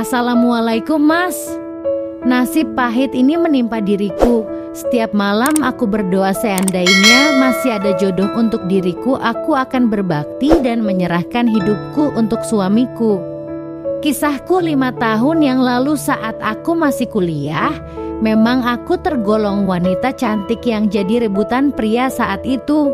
Assalamualaikum Mas. Nasib pahit ini menimpa diriku. Setiap malam aku berdoa seandainya masih ada jodoh untuk diriku, aku akan berbakti dan menyerahkan hidupku untuk suamiku. Kisahku 5 tahun yang lalu saat aku masih kuliah, memang aku tergolong wanita cantik yang jadi rebutan pria saat itu.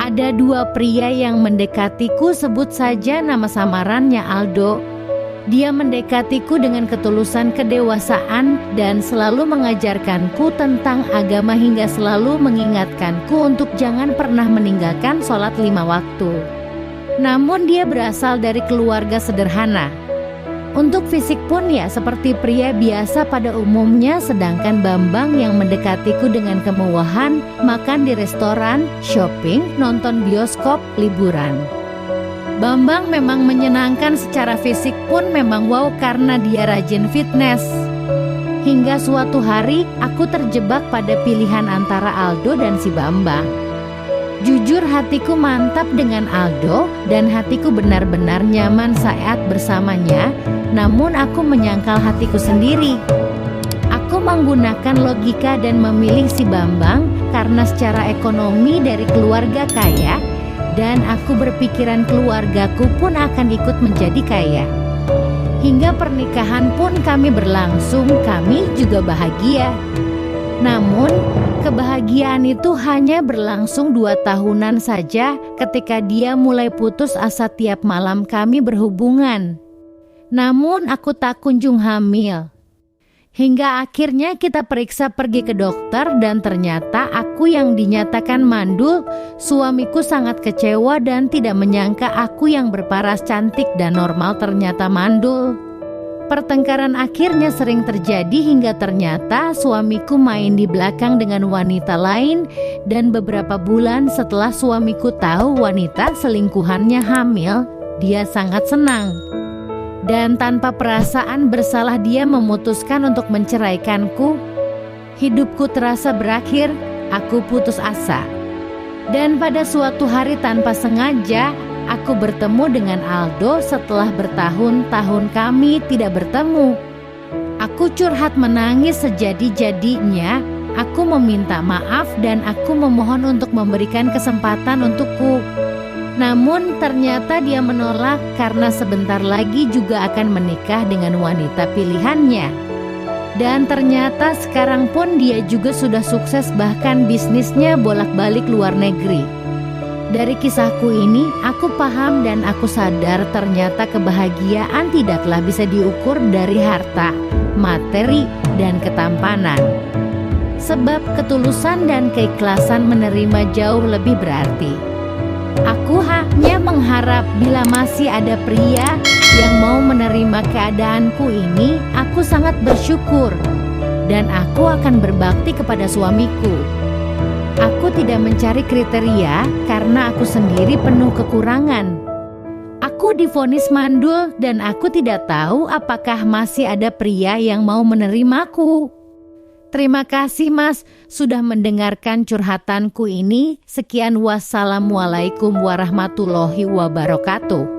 Ada 2 pria yang mendekatiku, sebut saja nama samarannya Aldo. Dia mendekatiku dengan ketulusan kedewasaan dan selalu mengajarkanku tentang agama hingga selalu mengingatkanku untuk jangan pernah meninggalkan sholat 5 waktu. Namun dia berasal dari keluarga sederhana. Untuk fisik pun ya seperti pria biasa pada umumnya, sedangkan Bambang yang mendekatiku dengan kemewahan, makan di restoran, shopping, nonton bioskop, liburan. Bambang memang menyenangkan secara fisik pun memang wow karena dia rajin fitness. Hingga suatu hari aku terjebak pada pilihan antara Aldo dan si Bambang. Jujur hatiku mantap dengan Aldo dan hatiku benar-benar nyaman saat bersamanya. Namun aku menyangkal hatiku sendiri. Aku menggunakan logika dan memilih si Bambang karena secara ekonomi dari keluarga kaya. Dan aku berpikiran keluargaku pun akan ikut menjadi kaya. Hingga pernikahan pun kami berlangsung, kami juga bahagia. Namun kebahagiaan itu hanya berlangsung 2 tahunan saja ketika dia mulai putus asa tiap malam kami berhubungan. Namun aku tak kunjung hamil. Hingga akhirnya kita periksa pergi ke dokter dan ternyata aku yang dinyatakan mandul. Suamiku sangat kecewa dan tidak menyangka aku yang berparas cantik dan normal ternyata mandul. Pertengkaran akhirnya sering terjadi hingga ternyata suamiku main di belakang dengan wanita lain. Dan beberapa bulan setelah suamiku tahu wanita selingkuhannya hamil, dia sangat senang. Dan tanpa perasaan bersalah dia memutuskan untuk menceraikanku. Hidupku terasa berakhir, aku putus asa. Dan pada suatu hari tanpa sengaja, aku bertemu dengan Aldo setelah bertahun-tahun kami tidak bertemu. Aku curhat menangis sejadi-jadinya, aku meminta maaf dan aku memohon untuk memberikan kesempatan untukku. Namun ternyata dia menolak karena sebentar lagi juga akan menikah dengan wanita pilihannya. Dan ternyata sekarang pun dia juga sudah sukses, bahkan bisnisnya bolak-balik luar negeri. Dari kisahku ini aku paham dan aku sadar ternyata kebahagiaan tidaklah bisa diukur dari harta, materi, dan ketampanan. Sebab ketulusan dan keikhlasan menerima jauh lebih berarti. Aku hanya mengharap bila masih ada pria yang mau menerima keadaanku ini, aku sangat bersyukur dan aku akan berbakti kepada suamiku. Aku tidak mencari kriteria karena aku sendiri penuh kekurangan. Aku divonis mandul dan aku tidak tahu apakah masih ada pria yang mau menerimaku. Terima kasih Mas sudah mendengarkan curhatanku ini. Sekian, wassalamualaikum warahmatullahi wabarakatuh.